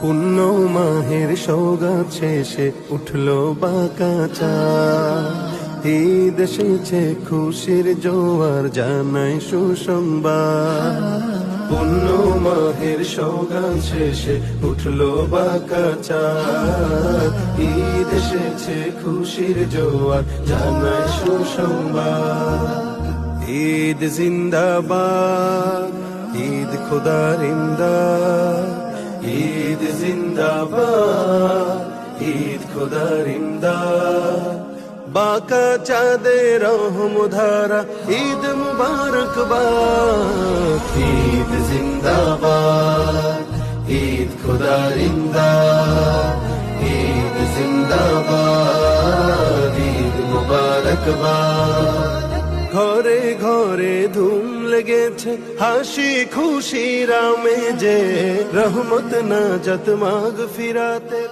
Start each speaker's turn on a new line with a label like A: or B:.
A: পুণ্য মাহের সওগাত শেষে উঠলো বাঁকা চাঁদ। ঈদ এসেছে খুশির জোয়ার জানাই সুসংবাদ। পুণ্য মাহের সওগাত শেষে উঠলো বাঁকা চাঁদ। ঈদ এসেছে খুশির জোয়ার জানাই সুসংবাদ। ঈদ জিন্দাবাদ, ঈদ খোদার ইমদাদ। ঈদ জিন্দাবাদ, ঈদ খোদার ইমদাদ। বাঁকা চাঁদের রহমধারা ঈদ মুবারকবাদ। ঈদ জিন্দাবাদ, ঈদ খোদার ইমদাদ। ঈদ জিন্দাবাদ, ঈদ মুবারকবাদ। ঘরে ঘরে ধুম লেগেছে হাসি খুশি রামে যে রহমত নাজাত মাগফিরাতের